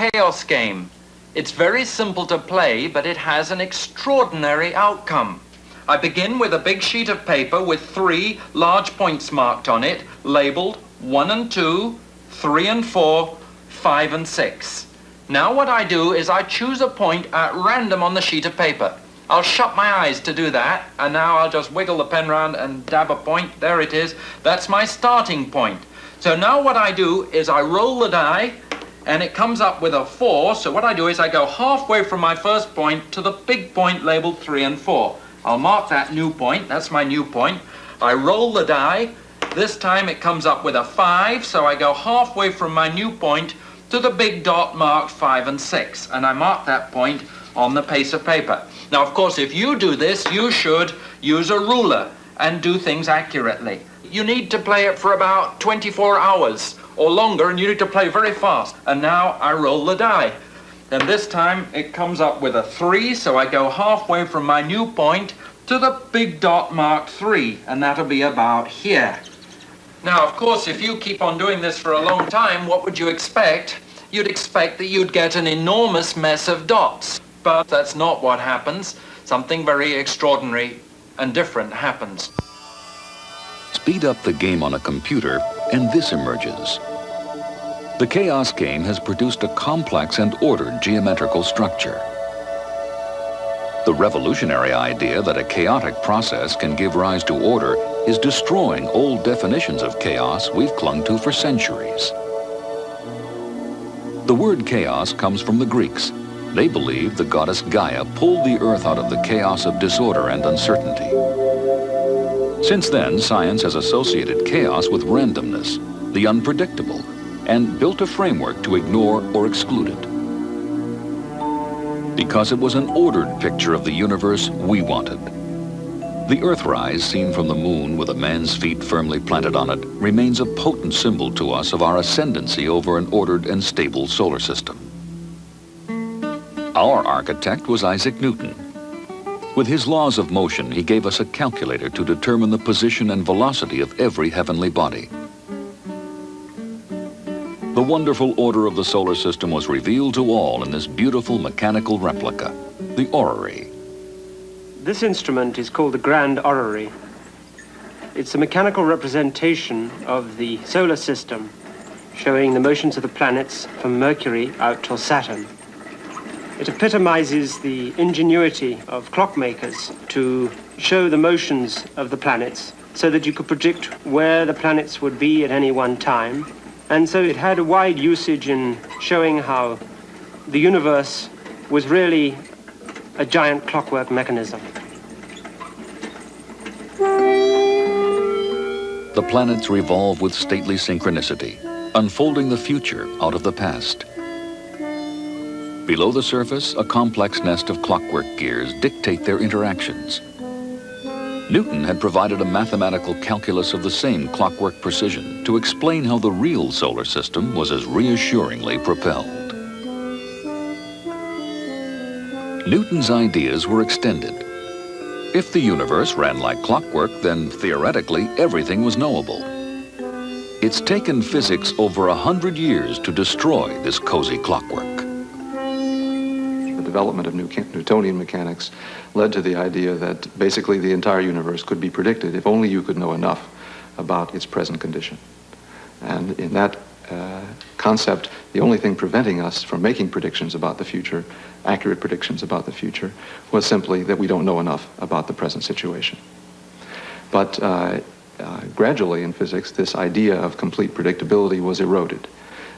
chaos game. It's very simple to play, but it has an extraordinary outcome. I begin with a big sheet of paper with 3 large points marked on it, labeled 1 and 2, 3 and 4, 5 and 6. Now what I do is I choose a point at random on the sheet of paper. I'll shut my eyes to do that, and now I'll just wiggle the pen round and dab a point. There it is. That's my starting point. So now what I do is I roll the die, and it comes up with a 4. So what I do is I go halfway from my first point to the big point labeled 3 and 4. I'll mark that new point. That's my new point. I roll the die. This time it comes up with a 5, so I go halfway from my new point to the big dot marked 5 and 6, and I mark that point on the piece of paper. Now, of course, if you do this, you should use a ruler and do things accurately. You need to play it for about 24 hours or longer, and you need to play very fast. And now I roll the die. And this time it comes up with a 3, so I go halfway from my new point to the big dot marked 3, and that'll be about here. Now, of course, if you keep on doing this for a long time, what would you expect? You'd expect that you'd get an enormous mess of dots. But that's not what happens. Something very extraordinary and different happens. Speed up the game on a computer, and this emerges. The chaos game has produced a complex and ordered geometrical structure. The revolutionary idea that a chaotic process can give rise to order is destroying old definitions of chaos we've clung to for centuries. The word chaos comes from the Greeks. They believed the goddess Gaia pulled the earth out of the chaos of disorder and uncertainty. Since then, science has associated chaos with randomness, the unpredictable, and built a framework to ignore or exclude it. Because it was an ordered picture of the universe we wanted. The Earthrise, seen from the moon with a man's feet firmly planted on it, remains a potent symbol to us of our ascendancy over an ordered and stable solar system. Our architect was Isaac Newton. With his laws of motion, he gave us a calculator to determine the position and velocity of every heavenly body. The wonderful order of the solar system was revealed to all in this beautiful mechanical replica, the orrery. This instrument is called the Grand Orrery. It's a mechanical representation of the solar system, showing the motions of the planets from Mercury out till Saturn. It epitomizes the ingenuity of clockmakers to show the motions of the planets so that you could predict where the planets would be at any one time. And so it had a wide usage in showing how the universe was really a giant clockwork mechanism. The planets revolve with stately synchronicity, unfolding the future out of the past. Below the surface, a complex nest of clockwork gears dictate their interactions. Newton had provided a mathematical calculus of the same clockwork precision to explain how the real solar system was as reassuringly propelled. Newton's ideas were extended. If the universe ran like clockwork, then theoretically everything was knowable. It's taken physics over 100 years to destroy this cozy clockwork. The development of Newtonian mechanics led to the idea that basically the entire universe could be predicted if only you could know enough about its present condition. And in that concept, the only thing preventing us from making predictions about the future, accurate predictions about the future, was simply that we don't know enough about the present situation. But gradually in physics, this idea of complete predictability was eroded.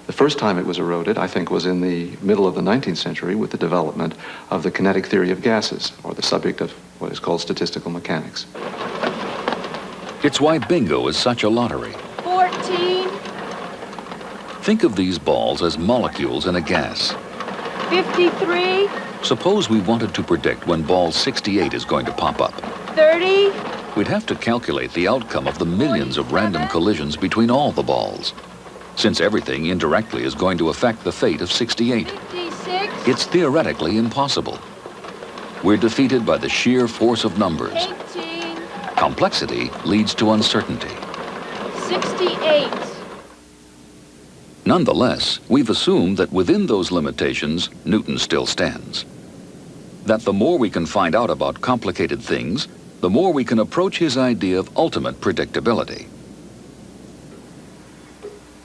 The first time it was eroded, I think, was in the middle of the 19th century with the development of the kinetic theory of gases, or the subject of what is called statistical mechanics. It's why bingo is such a lottery. 14. Think of these balls as molecules in a gas. 53. Suppose we wanted to predict when ball 68 is going to pop up. 30. We'd have to calculate the outcome of the millions of random collisions between all the balls, since everything indirectly is going to affect the fate of 68. 56. It's theoretically impossible. We're defeated by the sheer force of numbers. 18. Complexity leads to uncertainty. 68. Nonetheless, we've assumed that within those limitations, Newton still stands. That the more we can find out about complicated things, the more we can approach his idea of ultimate predictability.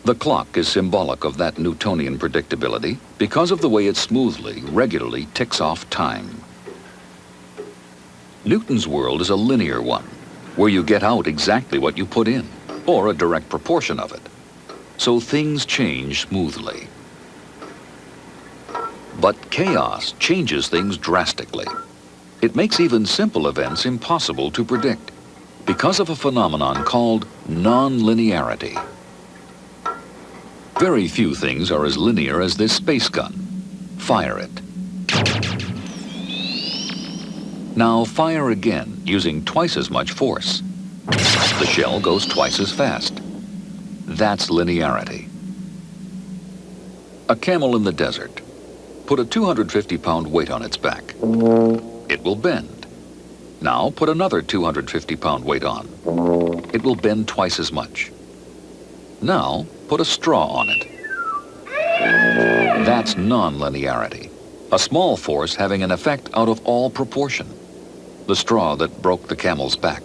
The clock is symbolic of that Newtonian predictability because of the way it smoothly, regularly ticks off time. Newton's world is a linear one, where you get out exactly what you put in, or a direct proportion of it. So things change smoothly. But chaos changes things drastically. It makes even simple events impossible to predict because of a phenomenon called non-linearity. Very few things are as linear as this space gun. Fire it. Now fire again, using twice as much force. The shell goes twice as fast. That's linearity. A camel in the desert. Put a 250-pound weight on its back. It will bend. Now put another 250-pound weight on. It will bend twice as much. Now put a straw on it. That's non-linearity. A small force having an effect out of all proportion. The straw that broke the camel's back.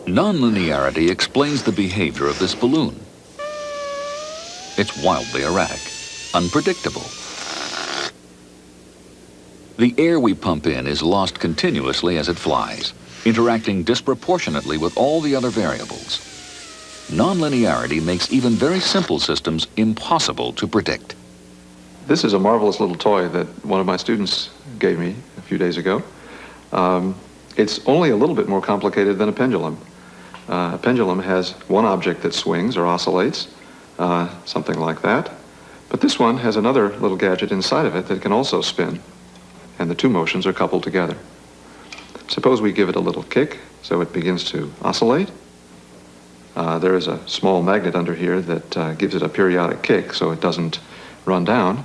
Non-linearity explains the behavior of this balloon. It's wildly erratic, unpredictable. The air we pump in is lost continuously as it flies, interacting disproportionately with all the other variables. Non-linearity makes even very simple systems impossible to predict. This is a marvelous little toy that one of my students gave me a few days ago. It's only a little bit more complicated than a pendulum. A pendulum has one object that swings or oscillates, something like that. But this one has another little gadget inside of it that can also spin, and the two motions are coupled together. Suppose we give it a little kick so it begins to oscillate. There is a small magnet under here that gives it a periodic kick so it doesn't run down.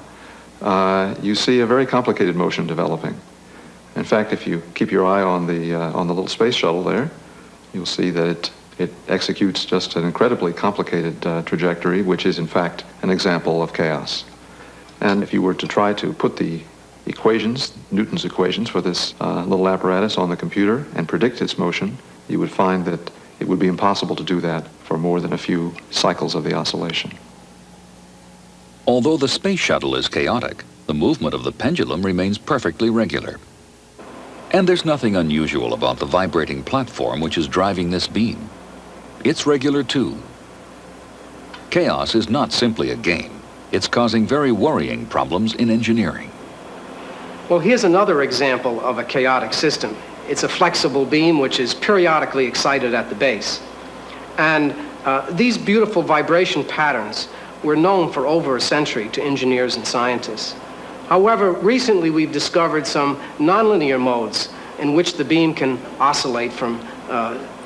You see a very complicated motion developing. In fact, if you keep your eye on the little space shuttle there, you'll see that it executes just an incredibly complicated trajectory, which is in fact an example of chaos. And if you were to try to put the equations, Newton's equations for this little apparatus on the computer and predict its motion, you would find that it would be impossible to do that for more than a few cycles of the oscillation. Although the space shuttle is chaotic, the movement of the pendulum remains perfectly regular. And there's nothing unusual about the vibrating platform which is driving this beam. It's regular too. Chaos is not simply a game. It's causing very worrying problems in engineering. Well, here's another example of a chaotic system. It's a flexible beam which is periodically excited at the base. And these beautiful vibration patterns were known for over a century to engineers and scientists. However, recently we've discovered some nonlinear modes in which the beam can oscillate from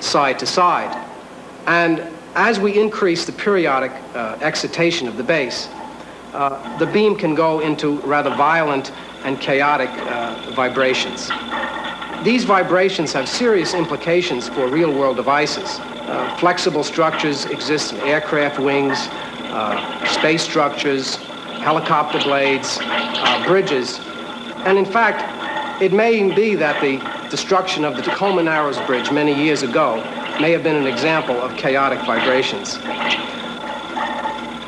side to side. And as we increase the periodic excitation of the base, the beam can go into rather violent and chaotic vibrations. These vibrations have serious implications for real-world devices. Flexible structures exist in aircraft wings, space structures, helicopter blades, bridges. And in fact, it may be that the destruction of the Tacoma Narrows Bridge many years ago may have been an example of chaotic vibrations.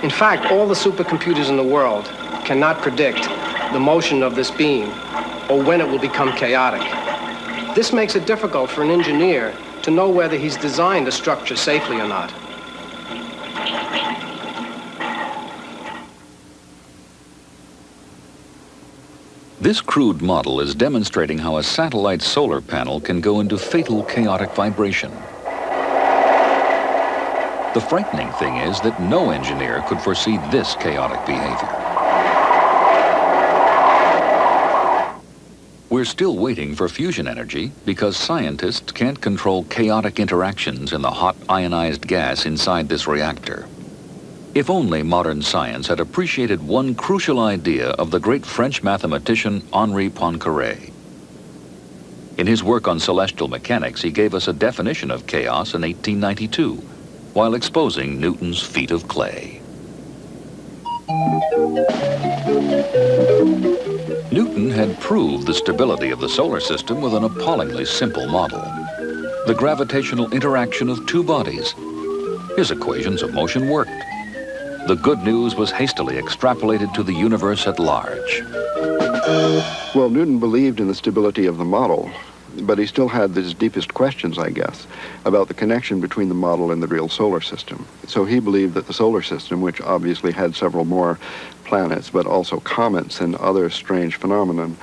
In fact, all the supercomputers in the world cannot predict the motion of this beam or when it will become chaotic. This makes it difficult for an engineer to know whether he's designed a structure safely or not. This crude model is demonstrating how a satellite solar panel can go into fatal chaotic vibration. The frightening thing is that no engineer could foresee this chaotic behavior. We're still waiting for fusion energy because scientists can't control chaotic interactions in the hot ionized gas inside this reactor. If only modern science had appreciated one crucial idea of the great French mathematician Henri Poincaré. In his work on celestial mechanics, he gave us a definition of chaos in 1892, while exposing Newton's feet of clay. Newton had proved the stability of the solar system with an appallingly simple model. The gravitational interaction of two bodies. His equations of motion worked. The good news was hastily extrapolated to the universe at large. Well, Newton believed in the stability of the model, but he still had his deepest questions, I guess, about the connection between the model and the real solar system. So he believed that the solar system, which obviously had several more planets, but also comets and other strange phenomenon,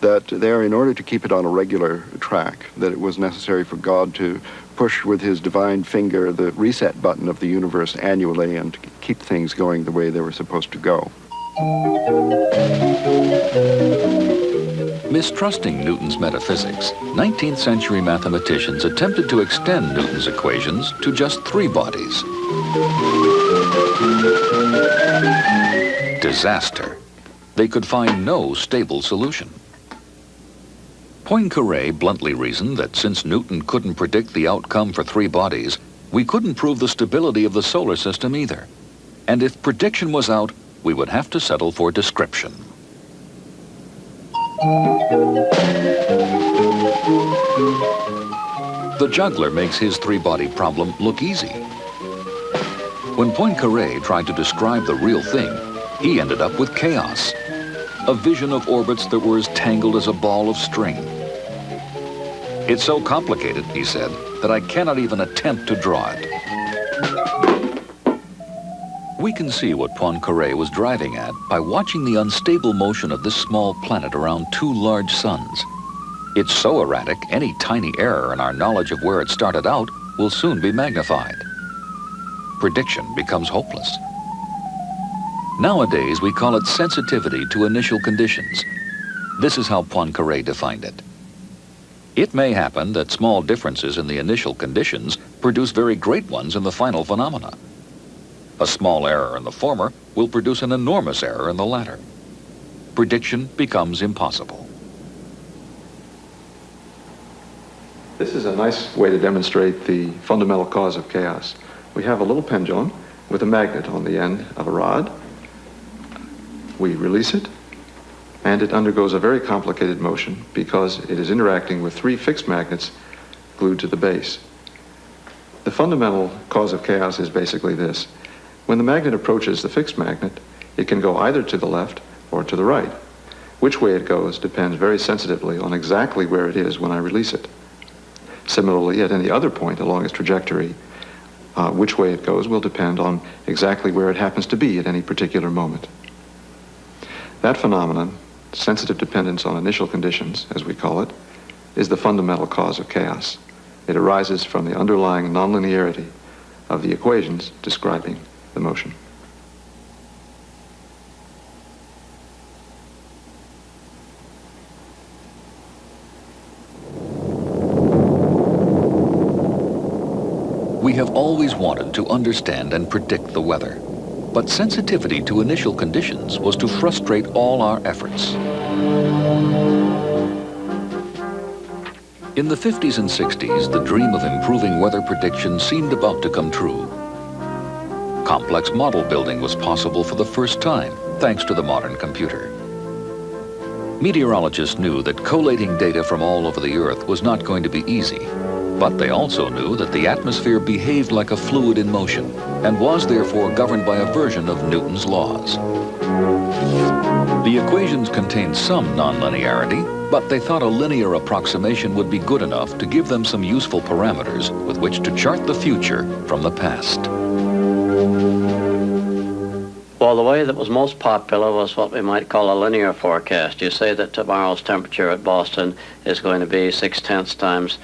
that there, in order to keep it on a regular track, that it was necessary for God to push with his divine finger the reset button of the universe annually and to keep things going the way they were supposed to go. Mistrusting Newton's metaphysics, 19th century mathematicians attempted to extend Newton's equations to just three bodies. Disaster. They could find no stable solution. Poincaré bluntly reasoned that since Newton couldn't predict the outcome for three bodies, we couldn't prove the stability of the solar system either. And if prediction was out, we would have to settle for description. The juggler makes his three-body problem look easy. When Poincaré tried to describe the real thing, he ended up with chaos, a vision of orbits that were as tangled as a ball of string. It's so complicated, he said, that I cannot even attempt to draw it. We can see what Poincaré was driving at by watching the unstable motion of this small planet around two large suns. It's so erratic, any tiny error in our knowledge of where it started out will soon be magnified. Prediction becomes hopeless. Nowadays, we call it sensitivity to initial conditions. This is how Poincaré defined it. It may happen that small differences in the initial conditions produce very great ones in the final phenomena. A small error in the former will produce an enormous error in the latter. Prediction becomes impossible. This is a nice way to demonstrate the fundamental cause of chaos. We have a little pendulum with a magnet on the end of a rod. We release it, and it undergoes a very complicated motion because it is interacting with three fixed magnets glued to the base. The fundamental cause of chaos is basically this. When the magnet approaches the fixed magnet, it can go either to the left or to the right. Which way it goes depends very sensitively on exactly where it is when I release it. Similarly, at any other point along its trajectory, which way it goes will depend on exactly where it happens to be at any particular moment. That phenomenon, sensitive dependence on initial conditions, as we call it, is the fundamental cause of chaos. It arises from the underlying nonlinearity of the equations describing the motion. We have always wanted to understand and predict the weather, but sensitivity to initial conditions was to frustrate all our efforts. In the 50s and 60s, the dream of improving weather prediction seemed about to come true. Complex model building was possible for the first time, thanks to the modern computer. Meteorologists knew that collating data from all over the Earth was not going to be easy, but they also knew that the atmosphere behaved like a fluid in motion and was therefore governed by a version of Newton's laws. The equations contained some nonlinearity, but they thought a linear approximation would be good enough to give them some useful parameters with which to chart the future from the past. Well, the way that was most popular was what we might call a linear forecast. You say that tomorrow's temperature at Boston is going to be 6/10 times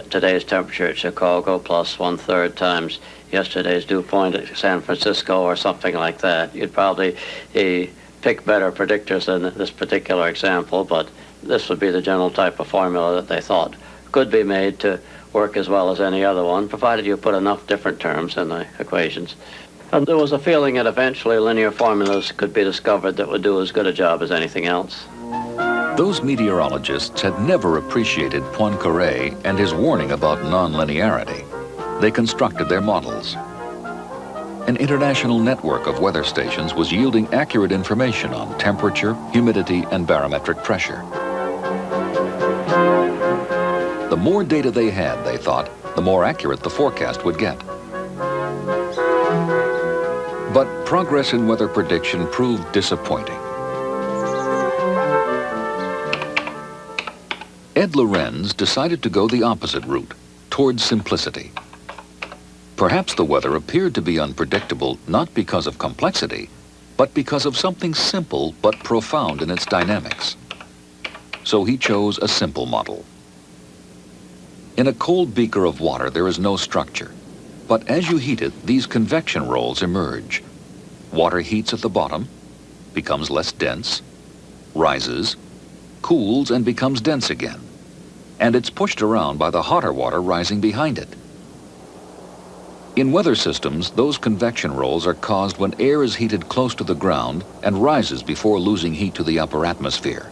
today's temperature at Chicago plus 1/3 times yesterday's dew point at San Francisco or something like that. You'd probably pick better predictors than this particular example, but this would be the general type of formula that they thought could be made to work as well as any other one, provided you put enough different terms in the equations. And there was a feeling that eventually linear formulas could be discovered that would do as good a job as anything else. Those meteorologists had never appreciated Poincaré and his warning about nonlinearity. They constructed their models. An international network of weather stations was yielding accurate information on temperature, humidity, and barometric pressure. The more data they had, they thought, the more accurate the forecast would get. But progress in weather prediction proved disappointing. Ed Lorenz decided to go the opposite route, towards simplicity. Perhaps the weather appeared to be unpredictable not because of complexity, but because of something simple but profound in its dynamics. So he chose a simple model. In a cold beaker of water, there is no structure. But as you heat it, these convection rolls emerge. Water heats at the bottom, becomes less dense, rises, cools, and becomes dense again. And it's pushed around by the hotter water rising behind it. In weather systems, those convection rolls are caused when air is heated close to the ground and rises before losing heat to the upper atmosphere.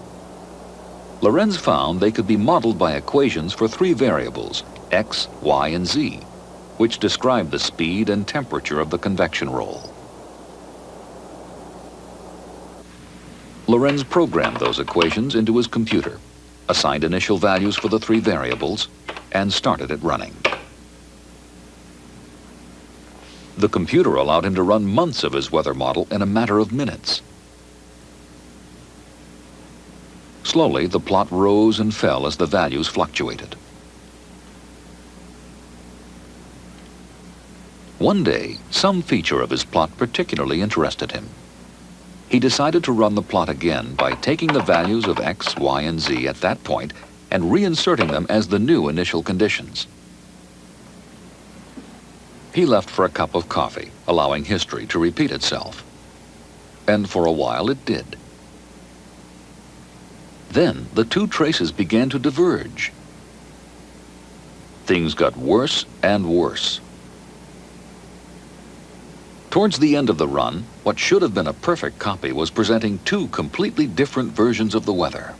Lorenz found they could be modeled by equations for three variables, x, y, and z, which describe the speed and temperature of the convection roll. Lorenz programmed those equations into his computer, assigned initial values for the three variables, and started it running. The computer allowed him to run months of his weather model in a matter of minutes. Slowly, the plot rose and fell as the values fluctuated. One day, some feature of his plot particularly interested him. He decided to run the plot again by taking the values of x, y, and z at that point and reinserting them as the new initial conditions. He left for a cup of coffee, allowing history to repeat itself. And for a while it did. Then the two traces began to diverge. Things got worse and worse. Towards the end of the run, what should have been a perfect copy was presenting two completely different versions of the weather.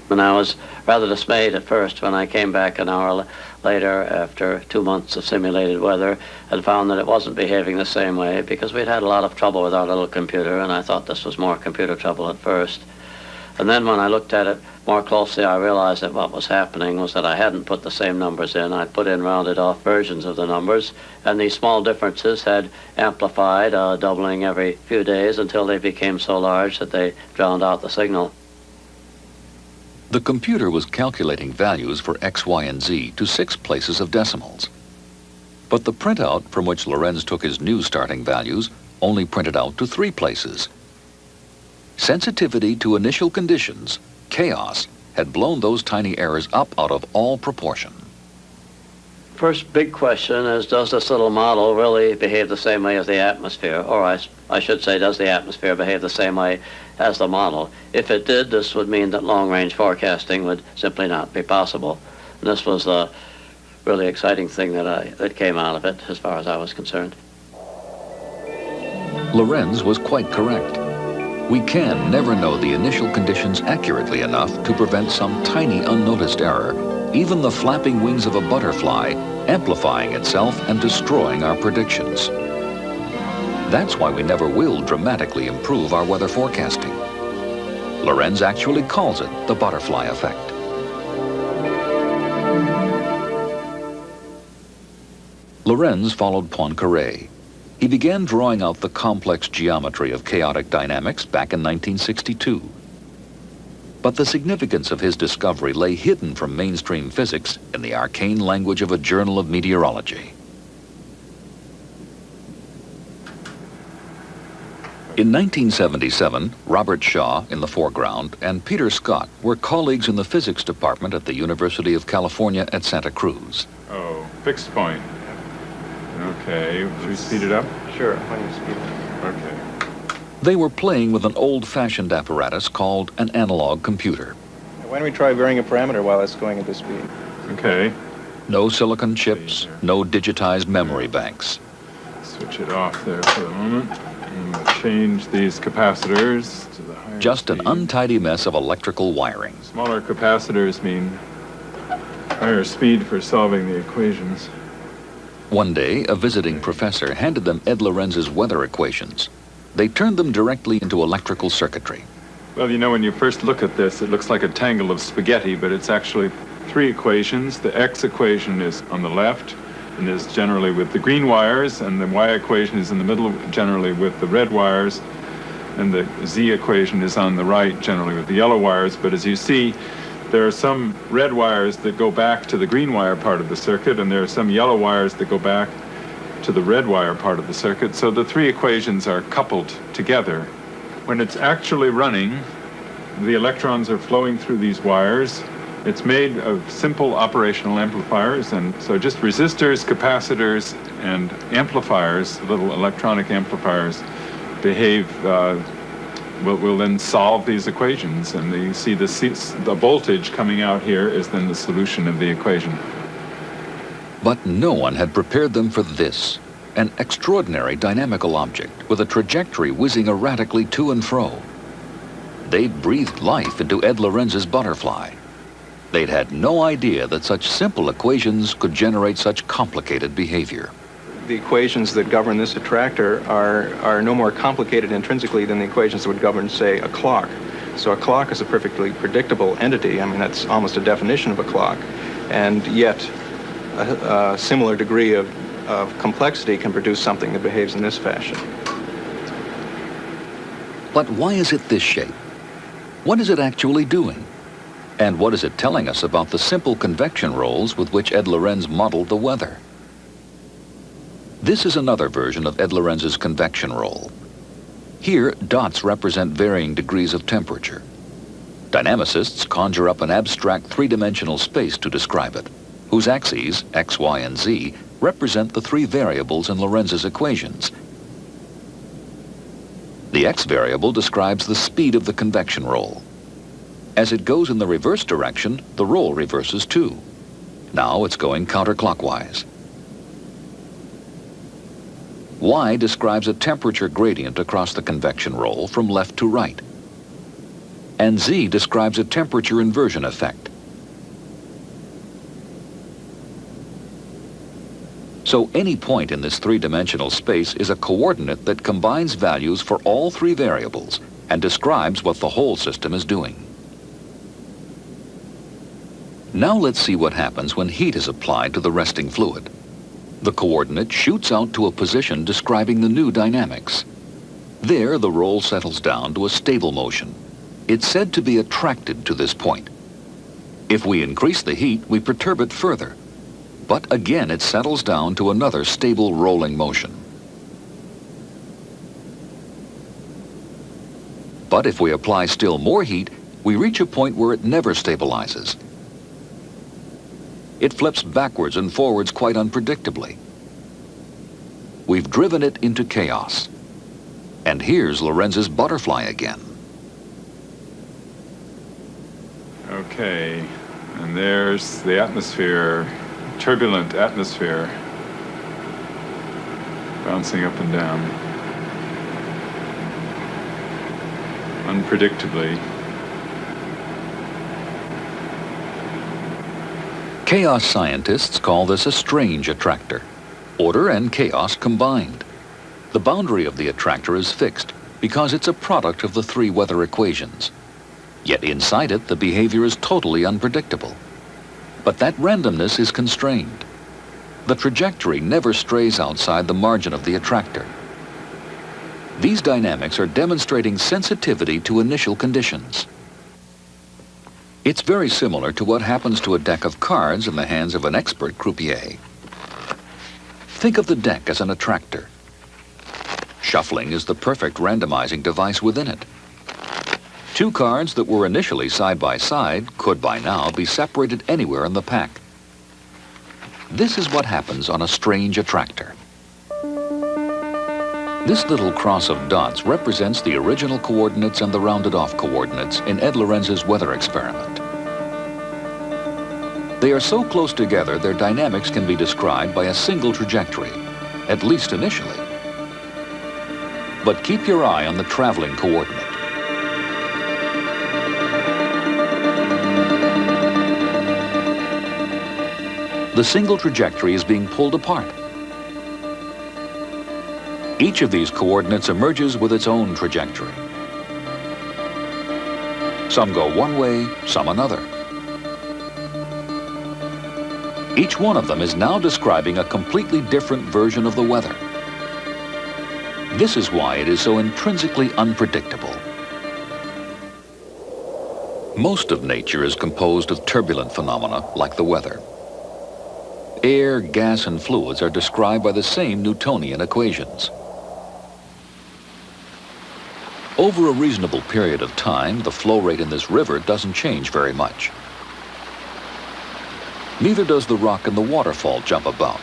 And I was rather dismayed at first when I came back an hour later after 2 months of simulated weather and found that it wasn't behaving the same way because we'd had a lot of trouble with our little computer, and I thought this was more computer trouble at first. And then when I looked at it more closely, I realized that what was happening was that I hadn't put the same numbers in. I'd put in rounded off versions of the numbers, and these small differences had amplified, doubling every few days until they became so large that they drowned out the signal. The computer was calculating values for x, y, and z to 6 places of decimals. But the printout from which Lorenz took his new starting values only printed out to 3 places. Sensitivity to initial conditions, chaos, had blown those tiny errors up out of all proportion. First big question is, does this little model really behave the same way as the atmosphere? Or I should say, does the atmosphere behave the same way as the model? If it did, this would mean that long-range forecasting would simply not be possible. And this was the really exciting thing that came out of it, as far as I was concerned. Lorenz was quite correct. We can never know the initial conditions accurately enough to prevent some tiny unnoticed error, even the flapping wings of a butterfly, amplifying itself and destroying our predictions. That's why we never will dramatically improve our weather forecasting. Lorenz actually calls it the butterfly effect. Lorenz followed Poincaré. He began drawing out the complex geometry of chaotic dynamics back in 1962. But the significance of his discovery lay hidden from mainstream physics in the arcane language of a journal of meteorology. In 1977, Robert Shaw in the foreground and Peter Scott were colleagues in the physics department at the University of California at Santa Cruz. Oh, fixed point. Okay, should we speed it up? Sure, why don't you speed it up? Okay. They were playing with an old-fashioned apparatus called an analog computer. Why don't we try varying a parameter while it's going at this speed? Okay. No silicon chips, no digitized memory banks. Switch it off there for a moment. And we'll change these capacitors to the higher Just speed. an untidy mess of electrical wiring. Smaller capacitors mean higher speed for solving the equations. One day, a visiting professor handed them Ed Lorenz's weather equations. They turned them directly into electrical circuitry. Well, you know, when you first look at this, it looks like a tangle of spaghetti, but it's actually 3 equations. The X equation is on the left, and is generally with the green wires, and the Y equation is in the middle, generally with the red wires, and the Z equation is on the right, generally with the yellow wires. But as you see, there are some red wires that go back to the green wire part of the circuit, and there are some yellow wires that go back to the red wire part of the circuit. So the 3 equations are coupled together. When it's actually running, the electrons are flowing through these wires. It's made of simple operational amplifiers, and so just resistors, capacitors, and amplifiers, little electronic amplifiers, behave, will then solve these equations. And you see the voltage coming out here is then the solution of the equation. But no one had prepared them for this, an extraordinary dynamical object with a trajectory whizzing erratically to and fro. They'd breathed life into Ed Lorenz's butterfly. They'd had no idea that such simple equations could generate such complicated behavior. The equations that govern this attractor are no more complicated intrinsically than the equations that would govern, say, a clock. So a clock is a perfectly predictable entity. I mean, that's almost a definition of a clock. And yet, a similar degree of complexity can produce something that behaves in this fashion. But why is it this shape? What is it actually doing? And what is it telling us about the simple convection rolls with which Ed Lorenz modeled the weather? This is another version of Ed Lorenz's convection roll. Here, dots represent varying degrees of temperature. Dynamicists conjure up an abstract 3-dimensional space to describe it, whose axes, x, y, and z, represent the 3 variables in Lorenz's equations. The x variable describes the speed of the convection roll. As it goes in the reverse direction, the roll reverses too. Now it's going counterclockwise. Y describes a temperature gradient across the convection roll from left to right. And Z describes a temperature inversion effect. So any point in this 3-dimensional space is a coordinate that combines values for all 3 variables and describes what the whole system is doing. Now let's see what happens when heat is applied to the resting fluid. The coordinate shoots out to a position describing the new dynamics. There, the roll settles down to a stable motion. It's said to be attracted to this point. If we increase the heat, we perturb it further. But again, it settles down to another stable rolling motion. But if we apply still more heat, we reach a point where it never stabilizes. It flips backwards and forwards quite unpredictably. We've driven it into chaos. And here's Lorenz's butterfly again. Okay, and there's the atmosphere, turbulent atmosphere, bouncing up and down, unpredictably. Chaos scientists call this a strange attractor. Order and chaos combined. The boundary of the attractor is fixed because it's a product of the 3 weather equations. Yet inside it, the behavior is totally unpredictable. But that randomness is constrained. The trajectory never strays outside the margin of the attractor. These dynamics are demonstrating sensitivity to initial conditions. It's very similar to what happens to a deck of cards in the hands of an expert croupier. Think of the deck as an attractor. Shuffling is the perfect randomizing device within it. 2 cards that were initially side by side could by now be separated anywhere in the pack. This is what happens on a strange attractor. This little cross of dots represents the original coordinates and the rounded off coordinates in Ed Lorenz's weather experiment. They are so close together their dynamics can be described by a single trajectory, at least initially. But keep your eye on the traveling coordinate. The single trajectory is being pulled apart, Each of these coordinates emerges with its own trajectory. Some go one way, some another. Each one of them is now describing a completely different version of the weather. This is why it is so intrinsically unpredictable. Most of nature is composed of turbulent phenomena like the weather. Air, gas, and fluids are described by the same Newtonian equations. Over a reasonable period of time, the flow rate in this river doesn't change very much. Neither does the rock in the waterfall jump about.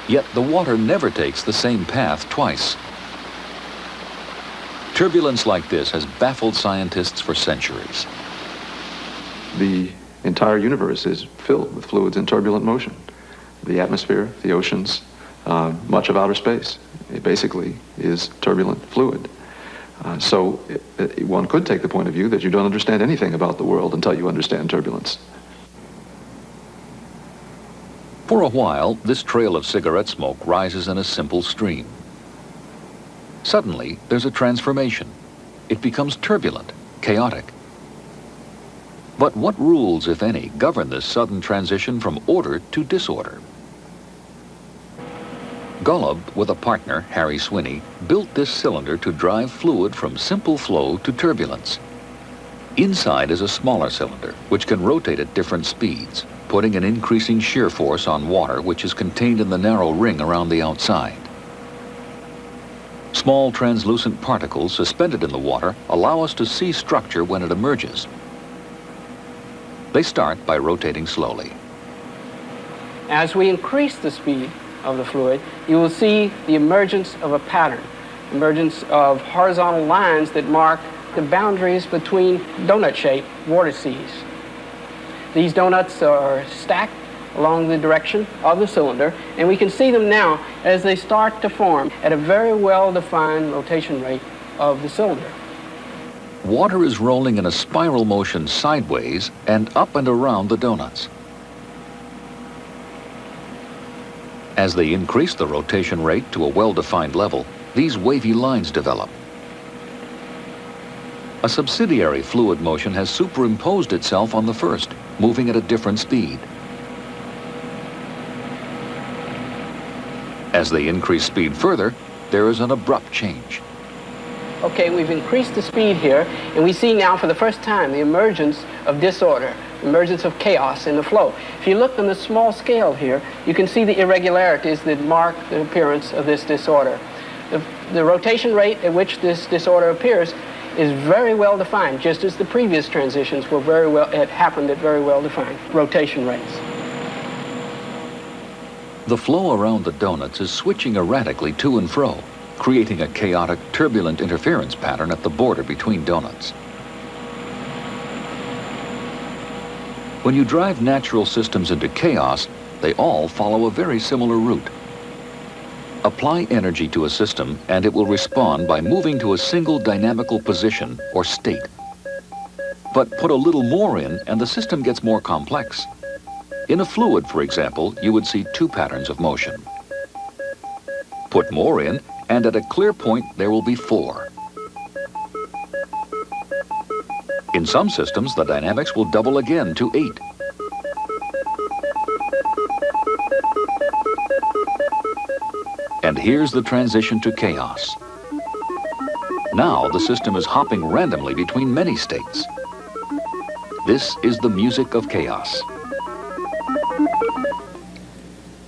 Yet the water never takes the same path twice. Turbulence like this has baffled scientists for centuries. The entire universe is filled with fluids in turbulent motion. The atmosphere, the oceans, much of outer space, it basically is turbulent fluid. So one could take the point of view that you don't understand anything about the world until you understand turbulence. For a while, this trail of cigarette smoke rises in a simple stream. Suddenly, there's a transformation. It becomes turbulent, chaotic. But what rules, if any, govern this sudden transition from order to disorder? Golub, with a partner, Harry Swinney, built this cylinder to drive fluid from simple flow to turbulence. Inside is a smaller cylinder, which can rotate at different speeds, putting an increasing shear force on water which is contained in the narrow ring around the outside. Small translucent particles suspended in the water allow us to see structure when it emerges. They start by rotating slowly. As we increase the speed of the fluid, you will see the emergence of a pattern, emergence of horizontal lines that mark the boundaries between donut-shaped vortices. These donuts are stacked along the direction of the cylinder, and we can see them now as they start to form at a very well-defined rotation rate of the cylinder. Water is rolling in a spiral motion sideways and up and around the donuts. As they increase the rotation rate to a well-defined level, these wavy lines develop. A subsidiary fluid motion has superimposed itself on the first, moving at a different speed. As they increase speed further, there is an abrupt change. Okay, we've increased the speed here, and we see now for the first time the emergence of disorder, emergence of chaos in the flow. If you look on the small scale here, you can see the irregularities that mark the appearance of this disorder. The rotation rate at which this disorder appears is very well defined, just as the previous transitions were had happened at very well defined rotation rates. The flow around the donuts is switching erratically to and fro, creating a chaotic, turbulent interference pattern at the border between donuts. When you drive natural systems into chaos, they all follow a very similar route. Apply energy to a system and it will respond by moving to a single dynamical position or state. But put a little more in and the system gets more complex. In a fluid, for example, you would see two patterns of motion. Put more in and at a clear point there will be four. In some systems, the dynamics will double again to 8. And here's the transition to chaos. Now the system is hopping randomly between many states. This is the music of chaos.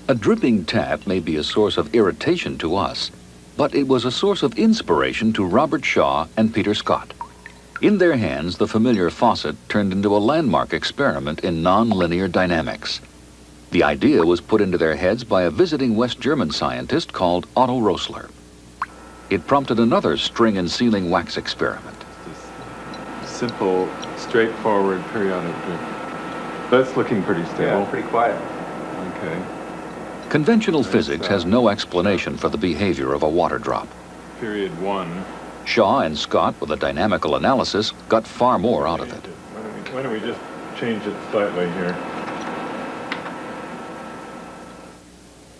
A dripping tap may be a source of irritation to us, but it was a source of inspiration to Robert Shaw and Peter Scott. In their hands, the familiar faucet turned into a landmark experiment in nonlinear dynamics. The idea was put into their heads by a visiting West German scientist called Otto Rosler. It prompted another string and sealing wax experiment. This simple, straightforward periodic drift. That's looking pretty stable. Yeah, pretty quiet. Okay. Conventional physics has no explanation for the behavior of a water drop. Period 1. Shaw and Scott, with a dynamical analysis, got far more out of it. Why don't we just change it slightly here?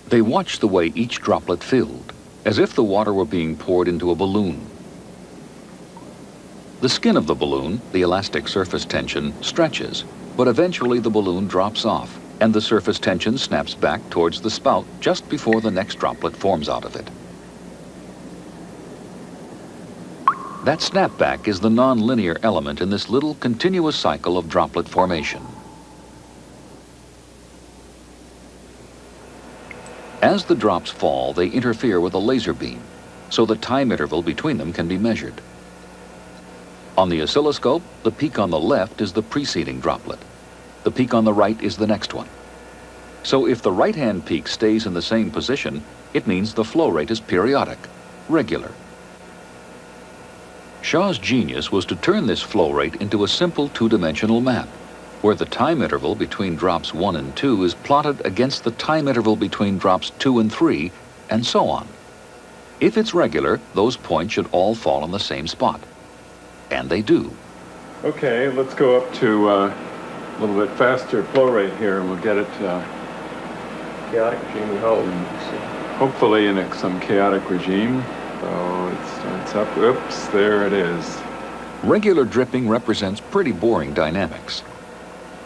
They watched the way each droplet filled. as if the water were being poured into a balloon. The skin of the balloon, the elastic surface tension, stretches, but eventually the balloon drops off, and the surface tension snaps back towards the spout just before the next droplet forms out of it. That snapback is the non-linear element in this little continuous cycle of droplet formation. As the drops fall, they interfere with a laser beam, so the time interval between them can be measured. On the oscilloscope, the peak on the left is the preceding droplet. The peak on the right is the next one. So if the right-hand peak stays in the same position, it means the flow rate is periodic, regular. Shaw's genius was to turn this flow rate into a simple two-dimensional map, where the time interval between drops 1 and 2 is plotted against the time interval between drops 2 and 3, and so on. If it's regular, those points should all fall in the same spot. And they do. Okay, let's go up to a little bit faster flow rate here, and we'll get it Chaotic regime, we hope. hopefully in some chaotic regime. So it starts up. Oops, there it is. Regular dripping represents pretty boring dynamics.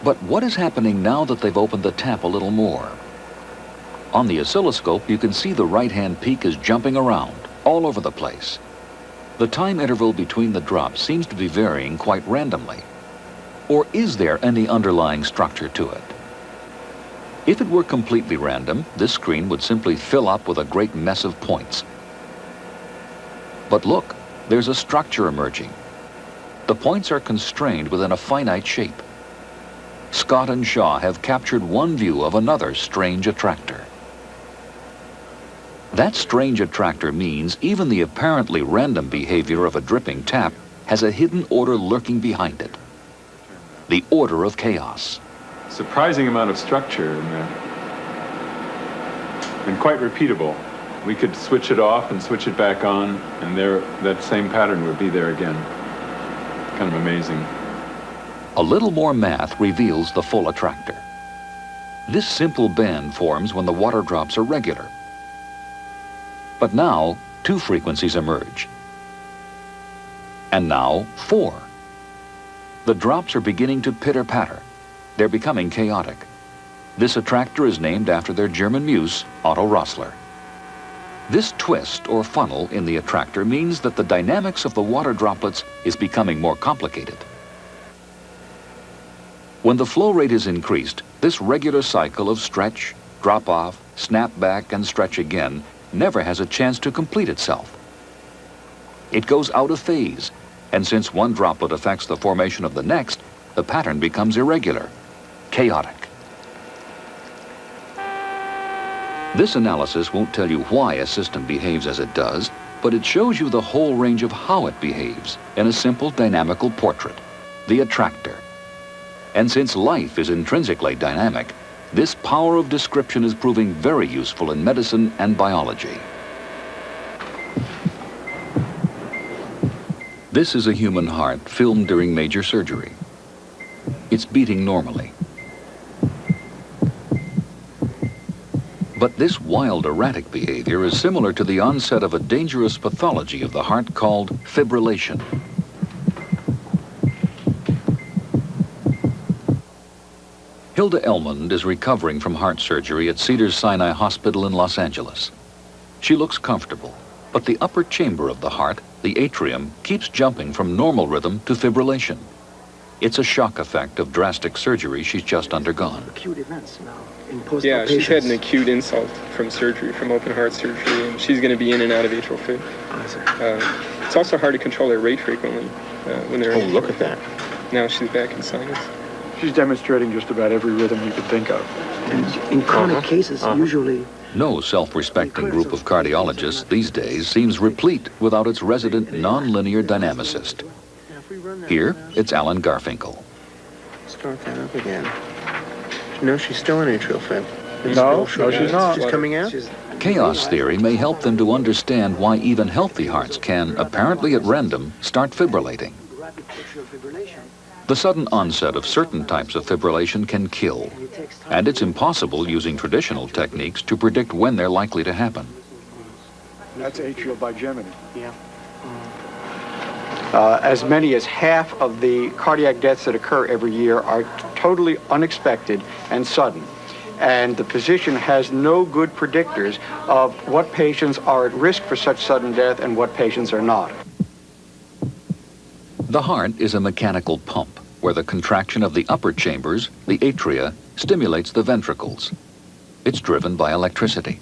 But what is happening now that they've opened the tap a little more? On the oscilloscope, you can see the right-hand peak is jumping around, all over the place. The time interval between the drops seems to be varying quite randomly. Or is there any underlying structure to it? If it were completely random, this screen would simply fill up with a great mess of points. But look, there's a structure emerging. The points are constrained within a finite shape. Scott and Shaw have captured one view of another strange attractor. That strange attractor means even the apparently random behavior of a dripping tap has a hidden order lurking behind it. The order of chaos. Surprising amount of structure in there. And quite repeatable. We could switch it off and switch it back on, and there, that same pattern would be there again. Kind of amazing. A little more math reveals the full attractor. This simple band forms when the water drops are regular. But now, 2 frequencies emerge. And now, 4. The drops are beginning to pitter-patter. They're becoming chaotic. This attractor is named after their German muse, Otto Rosler. This twist or funnel in the attractor means that the dynamics of the water droplets is becoming more complicated. When the flow rate is increased, this regular cycle of stretch, drop off, snap back, and stretch again never has a chance to complete itself. It goes out of phase, and since one droplet affects the formation of the next, the pattern becomes irregular, chaotic. This analysis won't tell you why a system behaves as it does, but it shows you the whole range of how it behaves in a simple dynamical portrait, the attractor. And since life is intrinsically dynamic, this power of description is proving very useful in medicine and biology. This is a human heart filmed during major surgery. It's beating normally. But this wild, erratic behavior is similar to the onset of a dangerous pathology of the heart called fibrillation. Hilda Elmond is recovering from heart surgery at Cedars-Sinai Hospital in Los Angeles. She looks comfortable, but the upper chamber of the heart, the atrium, keeps jumping from normal rhythm to fibrillation. It's a shock effect of drastic surgery she's just undergone. Acute events now in post-op Yeah, she's had an patients. acute insult from surgery, from open heart surgery, and she's going to be in and out of atrial fib. It's also hard to control her rate frequently when they're. Oh, look at that. Now she's back in sinus. She's demonstrating just about every rhythm you could think of. And in chronic cases, usually No self-respecting group of cardiologists these days seems replete without its resident non-linear dynamicist. Here, it's Alan Garfinkel. start that up again. No, she's still in atrial fib. No, she's not. She's coming out? Chaos theory may help them to understand why even healthy hearts can, apparently at random, start fibrillating. The sudden onset of certain types of fibrillation can kill, and it's impossible using traditional techniques to predict when they're likely to happen. That's atrial bigeminy. Yeah. As many as half of the cardiac deaths that occur every year are totally unexpected and sudden. And the physician has no good predictors of what patients are at risk for such sudden death and what patients are not. The heart is a mechanical pump where the contraction of the upper chambers, the atria, stimulates the ventricles. It's driven by electricity.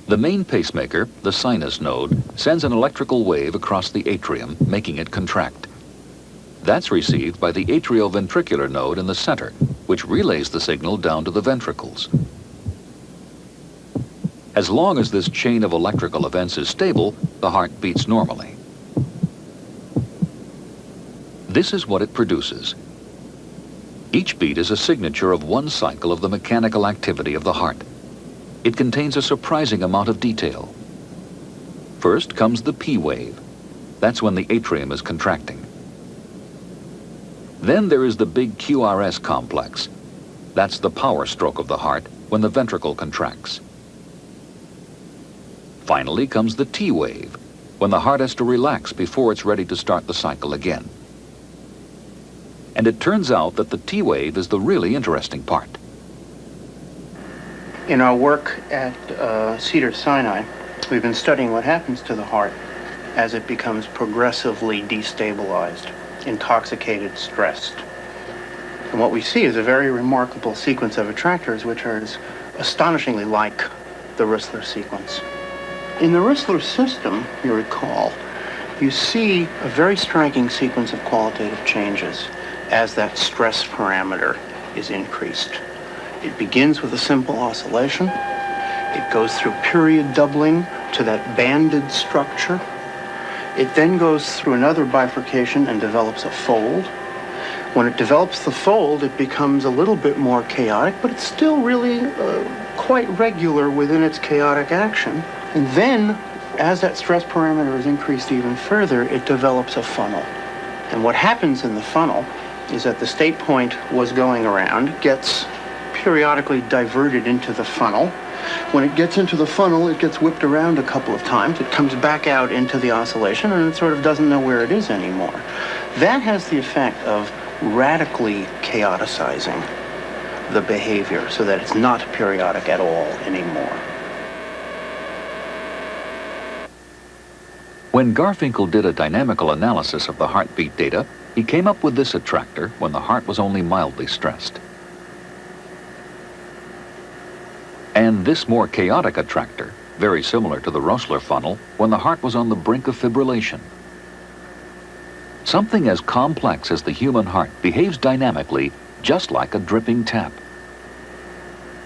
The main pacemaker, the sinus node, sends an electrical wave across the atrium, making it contract. That's received by the atrioventricular node in the center, which relays the signal down to the ventricles. As long as this chain of electrical events is stable, the heart beats normally. This is what it produces. Each beat is a signature of one cycle of the mechanical activity of the heart. It contains a surprising amount of detail. First comes the P wave. That's when the atrium is contracting. Then there is the big QRS complex. That's the power stroke of the heart when the ventricle contracts. Finally comes the T wave, when the heart has to relax before it's ready to start the cycle again. And it turns out that the T wave is the really interesting part. In our work at Cedars-Sinai, we've been studying what happens to the heart as it becomes progressively destabilized, intoxicated, stressed. And what we see is a very remarkable sequence of attractors which are astonishingly like the Rissler sequence. In the Rissler system, you recall, you see a very striking sequence of qualitative changes as that stress parameter is increased. It begins with a simple oscillation. It goes through period doubling to that banded structure. It then goes through another bifurcation and develops a fold. When it develops the fold, it becomes a little bit more chaotic, but it's still really quite regular within its chaotic action. And then, as that stress parameter is increased even further, it develops a funnel. And what happens in the funnel is that the state point was going around, gets periodically diverted into the funnel. When it gets into the funnel, it gets whipped around a couple of times. It comes back out into the oscillation, and it sort of doesn't know where it is anymore. That has the effect of radically chaoticizing the behavior so that it's not periodic at all anymore. When Garfinkel did a dynamical analysis of the heartbeat data, he came up with this attractor when the heart was only mildly stressed. And this more chaotic attractor, very similar to the Rissler funnel, when the heart was on the brink of fibrillation. Something as complex as the human heart behaves dynamically, just like a dripping tap.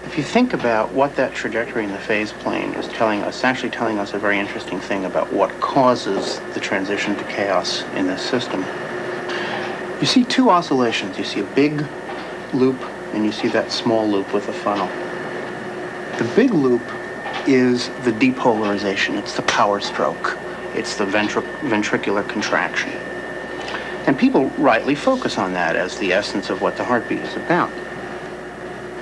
If you think about what that trajectory in the phase plane is telling us, it's actually telling us a very interesting thing about what causes the transition to chaos in this system. You see two oscillations. You see a big loop, and you see that small loop with a funnel. The big loop is the depolarization. It's the power stroke. It's the ventricular contraction. And people rightly focus on that as the essence of what the heartbeat is about.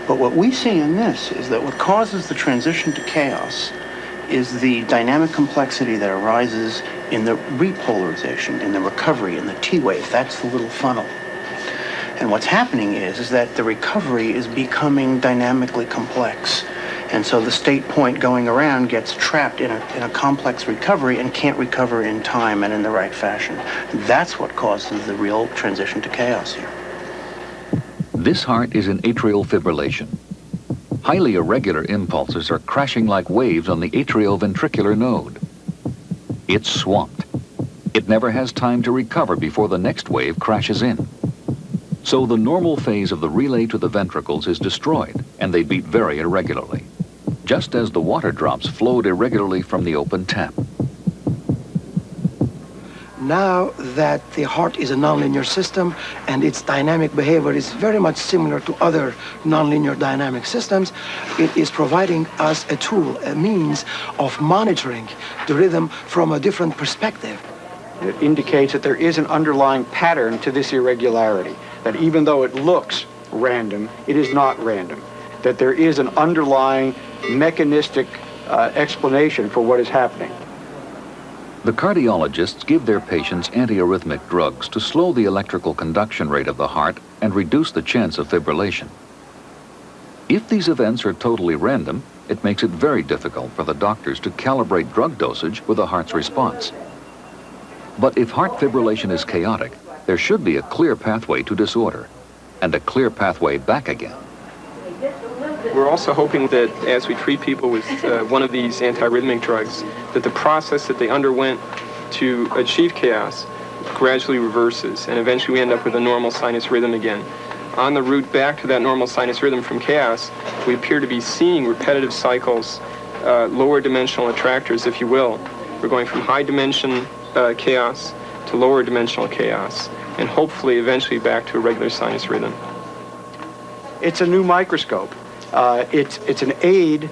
But what we see in this is that what causes the transition to chaos is the dynamic complexity that arises in the repolarization, in the recovery, in the T wave. That's the little funnel. And what's happening is that the recovery is becoming dynamically complex. And so the state point going around gets trapped in a complex recovery and can't recover in time and in the right fashion. That's what causes the real transition to chaos here. This heart is in atrial fibrillation. Highly irregular impulses are crashing like waves on the atrioventricular node. It's swamped. It never has time to recover before the next wave crashes in. So the normal phase of the relay to the ventricles is destroyed, and they beat very irregularly, just as the water drops flowed irregularly from the open tap. Now that the heart is a nonlinear system and its dynamic behavior is very much similar to other nonlinear dynamic systems, it is providing us a tool, a means of monitoring the rhythm from a different perspective. It indicates that there is an underlying pattern to this irregularity, that even though it looks random, it is not random, that there is an underlying mechanistic explanation for what is happening. The cardiologists give their patients antiarrhythmic drugs to slow the electrical conduction rate of the heart and reduce the chance of fibrillation. If these events are totally random, it makes it very difficult for the doctors to calibrate drug dosage with the heart's response. But if heart fibrillation is chaotic, there should be a clear pathway to disorder and a clear pathway back again. We're also hoping that as we treat people with one of these antiarrhythmic drugs, that the process that they underwent to achieve chaos gradually reverses, and eventually we end up with a normal sinus rhythm again. On the route back to that normal sinus rhythm from chaos, we appear to be seeing repetitive cycles, lower dimensional attractors, if you will. We're going from high dimension chaos to lower dimensional chaos, and hopefully eventually back to a regular sinus rhythm. It's a new microscope. It's an aid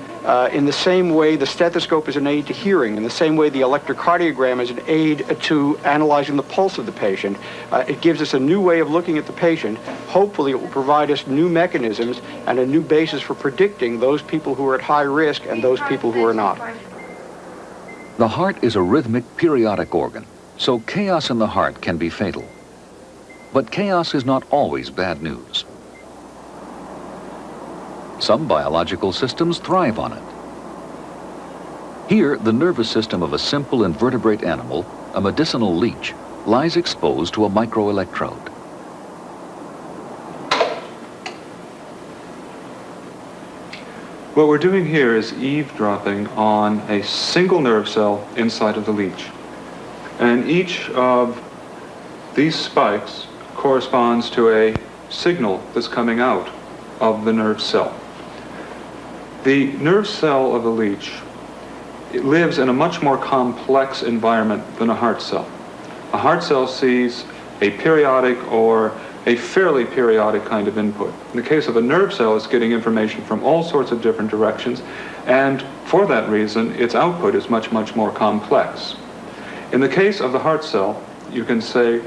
in the same way the stethoscope is an aid to hearing, in the same way the electrocardiogram is an aid to analyzing the pulse of the patient. It gives us a new way of looking at the patient. Hopefully it will provide us new mechanisms and a new basis for predicting those people who are at high risk and those people who are not. The heart is a rhythmic periodic organ, so chaos in the heart can be fatal. But chaos is not always bad news. Some biological systems thrive on it. Here, the nervous system of a simple invertebrate animal, a medicinal leech, lies exposed to a microelectrode. What we're doing here is eavesdropping on a single nerve cell inside of the leech. And each of these spikes corresponds to a signal that's coming out of the nerve cell. The nerve cell of a leech, it lives in a much more complex environment than a heart cell. A heart cell sees a periodic or a fairly periodic kind of input. In the case of a nerve cell, it's getting information from all sorts of different directions, and for that reason, its output is much, much more complex. In the case of the heart cell, you can say,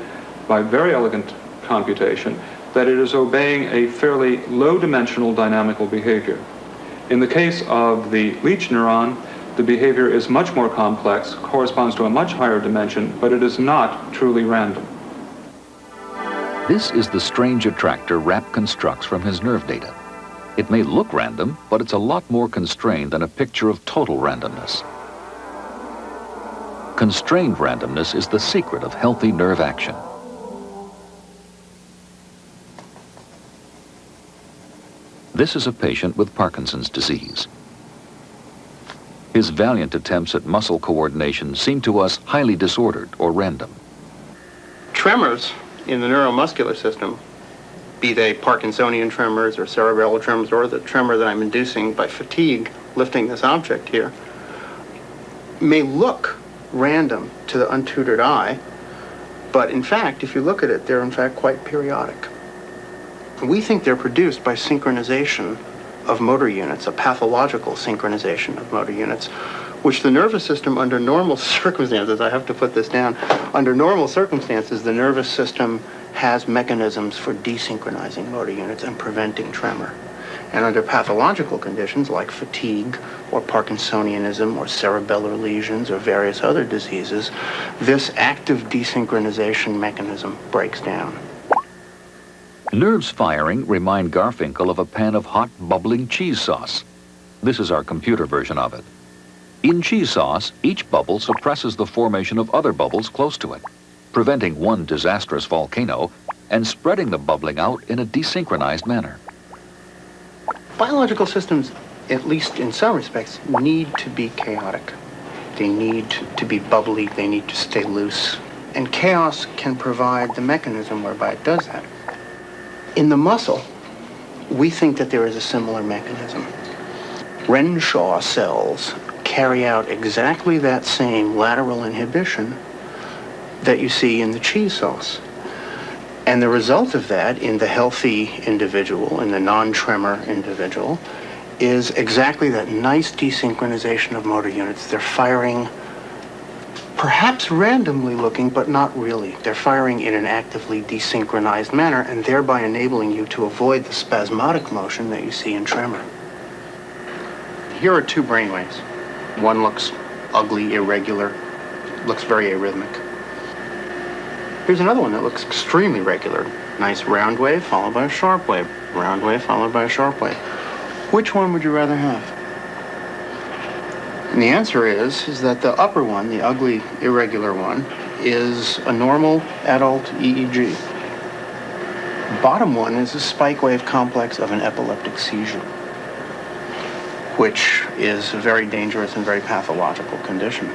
by very elegant computation, that it is obeying a fairly low-dimensional dynamical behavior. In the case of the leech neuron, the behavior is much more complex, corresponds to a much higher dimension, but it is not truly random. This is the strange attractor Rapp constructs from his nerve data. It may look random, but it's a lot more constrained than a picture of total randomness. Constrained randomness is the secret of healthy nerve action. This is a patient with Parkinson's disease. His valiant attempts at muscle coordination seem to us highly disordered or random. Tremors in the neuromuscular system, be they Parkinsonian tremors or cerebellar tremors or the tremor that I'm inducing by fatigue lifting this object here, may look random to the untutored eye, but in fact, if you look at it, they're in fact quite periodic. We think they're produced by synchronization of motor units, a pathological synchronization of motor units, which the nervous system under normal circumstances, I have to put this down, under normal circumstances, the nervous system has mechanisms for desynchronizing motor units and preventing tremor. And under pathological conditions like fatigue or Parkinsonianism or cerebellar lesions or various other diseases, this active desynchronization mechanism breaks down. Nerves firing remind Garfinkel of a pan of hot, bubbling cheese sauce. This is our computer version of it. In cheese sauce, each bubble suppresses the formation of other bubbles close to it, preventing one disastrous volcano and spreading the bubbling out in a desynchronized manner. Biological systems, at least in some respects, need to be chaotic. They need to be bubbly, they need to stay loose. And chaos can provide the mechanism whereby it does that. In the muscle, we think that there is a similar mechanism. Renshaw cells carry out exactly that same lateral inhibition that you see in the cheese sauce. And the result of that in the healthy individual, in the non-tremor individual, is exactly that nice desynchronization of motor units. They're firing perhaps randomly looking, but not really. They're firing in an actively desynchronized manner and thereby enabling you to avoid the spasmodic motion that you see in tremor. Here are two brainwaves. One looks ugly, irregular, looks very arrhythmic. Here's another one that looks extremely regular. Nice round wave followed by a sharp wave. Round wave followed by a sharp wave. Which one would you rather have? And the answer is that the upper one, the ugly, irregular one, is a normal adult EEG. The bottom one is a spike wave complex of an epileptic seizure, which is a very dangerous and very pathological condition.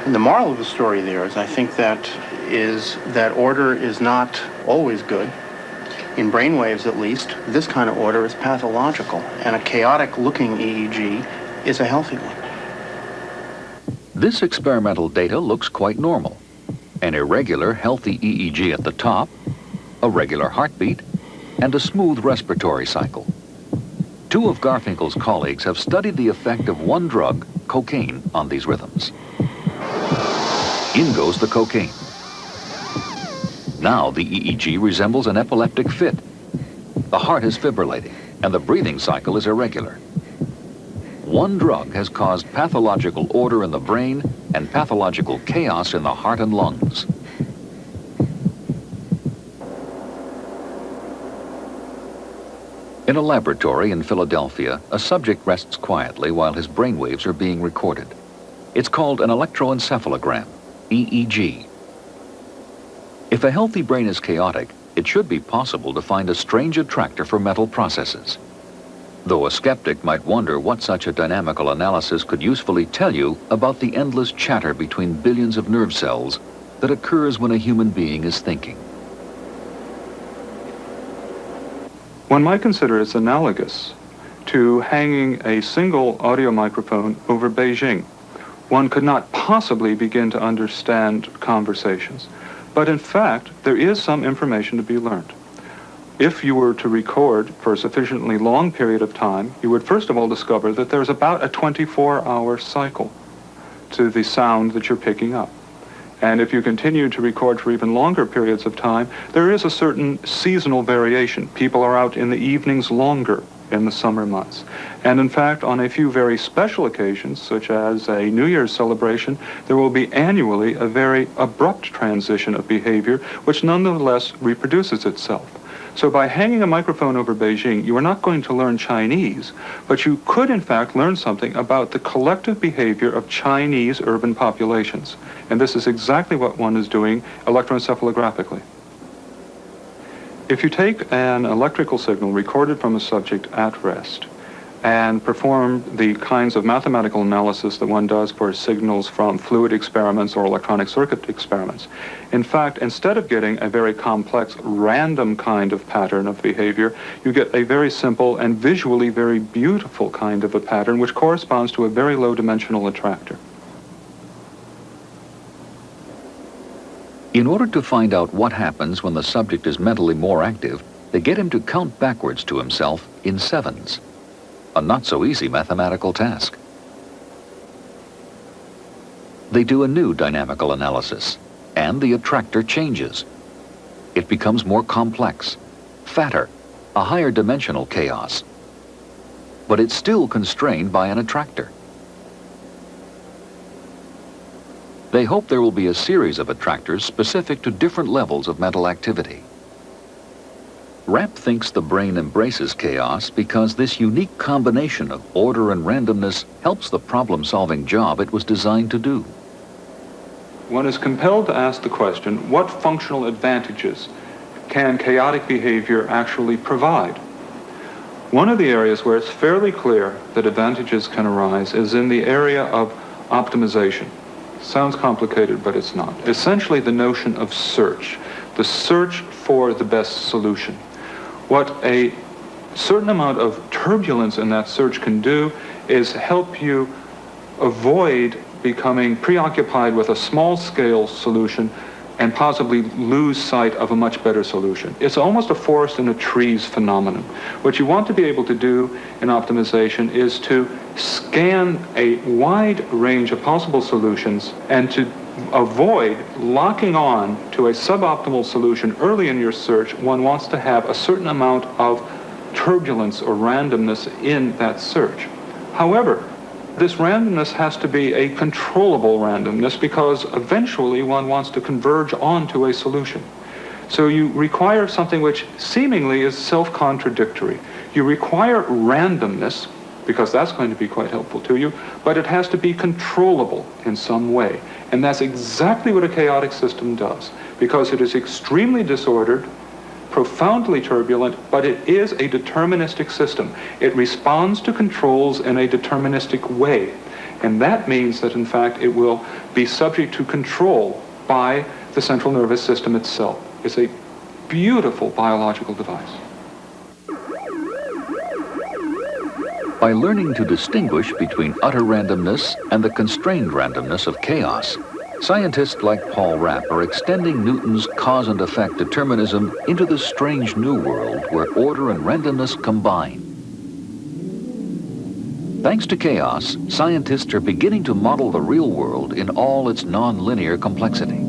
And the moral of the story there is I think that order is not always good. In brain waves, at least, this kind of order is pathological, and a chaotic-looking EEG is a healthy one. This experimental data looks quite normal. An irregular, healthy EEG at the top, a regular heartbeat, and a smooth respiratory cycle. Two of Garfinkel's colleagues have studied the effect of one drug, cocaine, on these rhythms. In goes the cocaine. Now the EEG resembles an epileptic fit. The heart is fibrillating, and the breathing cycle is irregular. One drug has caused pathological order in the brain and pathological chaos in the heart and lungs. In a laboratory in Philadelphia, a subject rests quietly while his brain waves are being recorded. It's called an electroencephalogram, EEG. If a healthy brain is chaotic, it should be possible to find a strange attractor for mental processes. Though a skeptic might wonder what such a dynamical analysis could usefully tell you about the endless chatter between billions of nerve cells that occurs when a human being is thinking. One might consider it's analogous to hanging a single audio microphone over Beijing. One could not possibly begin to understand conversations. But in fact, there is some information to be learned. If you were to record for a sufficiently long period of time, you would first of all discover that there's about a 24-hour cycle to the sound that you're picking up. And if you continue to record for even longer periods of time, there is a certain seasonal variation. People are out in the evenings longer in the summer months. And in fact, on a few very special occasions, such as a New Year's celebration, there will be annually a very abrupt transition of behavior, which nonetheless reproduces itself. So by hanging a microphone over Beijing, you are not going to learn Chinese, but you could in fact learn something about the collective behavior of Chinese urban populations. And this is exactly what one is doing electroencephalographically. If you take an electrical signal recorded from a subject at rest and perform the kinds of mathematical analysis that one does for signals from fluid experiments or electronic circuit experiments, in fact, instead of getting a very complex, random kind of pattern of behavior, you get a very simple and visually very beautiful kind of a pattern which corresponds to a very low-dimensional attractor. In order to find out what happens when the subject is mentally more active, they get him to count backwards to himself in sevens. A not-so-easy mathematical task. They do a new dynamical analysis, and the attractor changes. It becomes more complex, fatter, a higher dimensional chaos. But it's still constrained by an attractor. They hope there will be a series of attractors specific to different levels of mental activity. Rapp thinks the brain embraces chaos because this unique combination of order and randomness helps the problem-solving job it was designed to do. One is compelled to ask the question, what functional advantages can chaotic behavior actually provide? One of the areas where it's fairly clear that advantages can arise is in the area of optimization. Sounds complicated, but it's not. Essentially the notion of search, the search for the best solution. What a certain amount of turbulence in that search can do is help you avoid becoming preoccupied with a small-scale solution and possibly lose sight of a much better solution. It's almost a forest and a trees phenomenon. What you want to be able to do in optimization is to scan a wide range of possible solutions and to avoid locking on to a suboptimal solution early in your search. One wants to have a certain amount of turbulence or randomness in that search. However, This randomness has to be a controllable randomness because eventually one wants to converge onto a solution. So you require something which seemingly is self-contradictory. You require randomness, because that's going to be quite helpful to you, but it has to be controllable in some way. And that's exactly what a chaotic system does, because it is extremely disordered, profoundly turbulent, but it is a deterministic system. It responds to controls in a deterministic way. And that means that, in fact, it will be subject to control by the central nervous system itself. It's a beautiful biological device. By learning to distinguish between utter randomness and the constrained randomness of chaos, scientists like Paul Rapp are extending Newton's cause and effect determinism into the strange new world where order and randomness combine. Thanks to chaos, scientists are beginning to model the real world in all its non-linear complexity.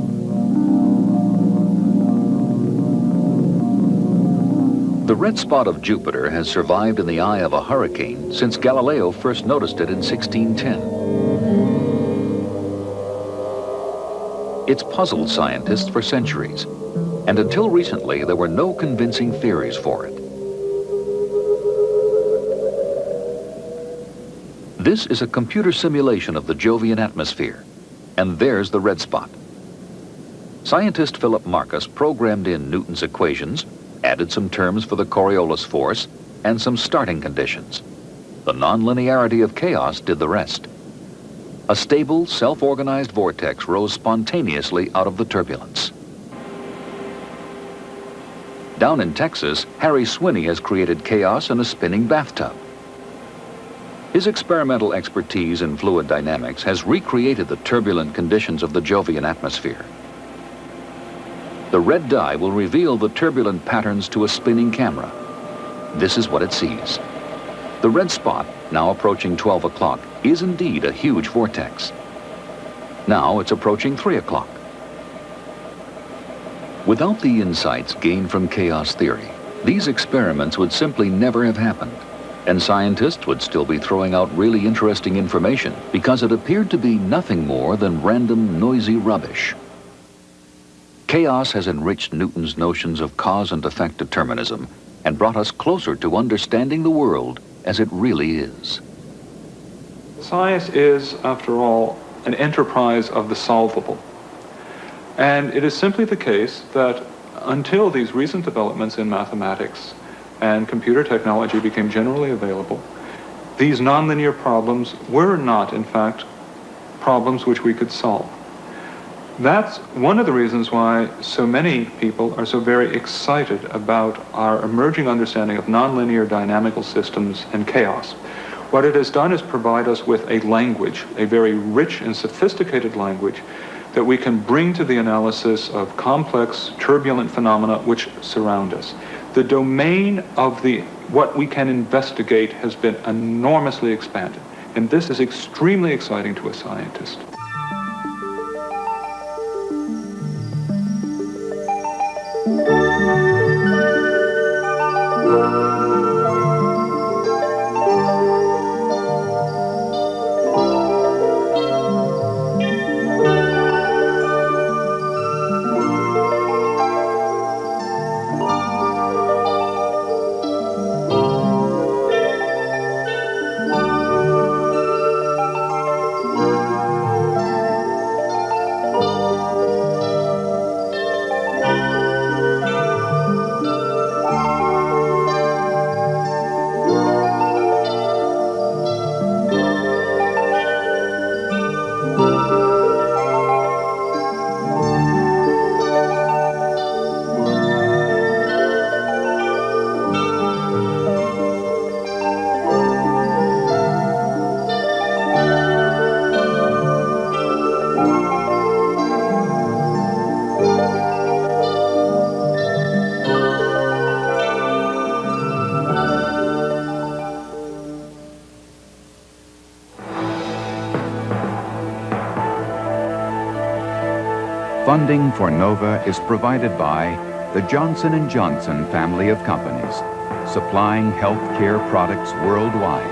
The red spot of Jupiter has survived in the eye of a hurricane since Galileo first noticed it in 1610. It's puzzled scientists for centuries, and until recently there were no convincing theories for it. This is a computer simulation of the Jovian atmosphere, and there's the red spot. Scientist Philip Marcus programmed in Newton's equations, added some terms for the Coriolis force, and some starting conditions. The nonlinearity of chaos did the rest. A stable, self-organized vortex rose spontaneously out of the turbulence. Down in Texas, Harry Swinney has created chaos in a spinning bathtub. His experimental expertise in fluid dynamics has recreated the turbulent conditions of the Jovian atmosphere. The red dye will reveal the turbulent patterns to a spinning camera. This is what it sees. The red spot, now approaching 12 o'clock, is indeed a huge vortex. Now it's approaching 3 o'clock. Without the insights gained from chaos theory, these experiments would simply never have happened, and scientists would still be throwing out really interesting information because it appeared to be nothing more than random, noisy rubbish. Chaos has enriched Newton's notions of cause and effect determinism and brought us closer to understanding the world as it really is. Science is, after all, an enterprise of the solvable. And it is simply the case that until these recent developments in mathematics and computer technology became generally available, these nonlinear problems were not, in fact, problems which we could solve. That's one of the reasons why so many people are so very excited about our emerging understanding of nonlinear dynamical systems and chaos. What it has done is provide us with a language, a very rich and sophisticated language, that we can bring to the analysis of complex, turbulent phenomena which surround us. The domain of what we can investigate has been enormously expanded, and this is extremely exciting to a scientist. Funding for NOVA is provided by the Johnson & Johnson family of companies, supplying healthcare products worldwide.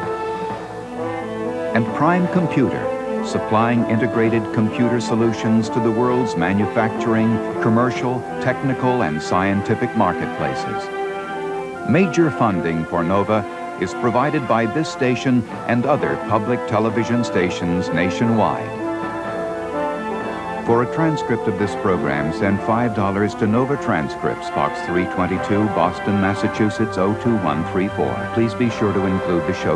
and Prime Computer, supplying integrated computer solutions to the world's manufacturing, commercial, technical, and scientific marketplaces. Major funding for NOVA is provided by this station and other public television stations nationwide. For a transcript of this program, send $5 to NOVA Transcripts, Box 322, Boston, Massachusetts 02134. Please be sure to include the show.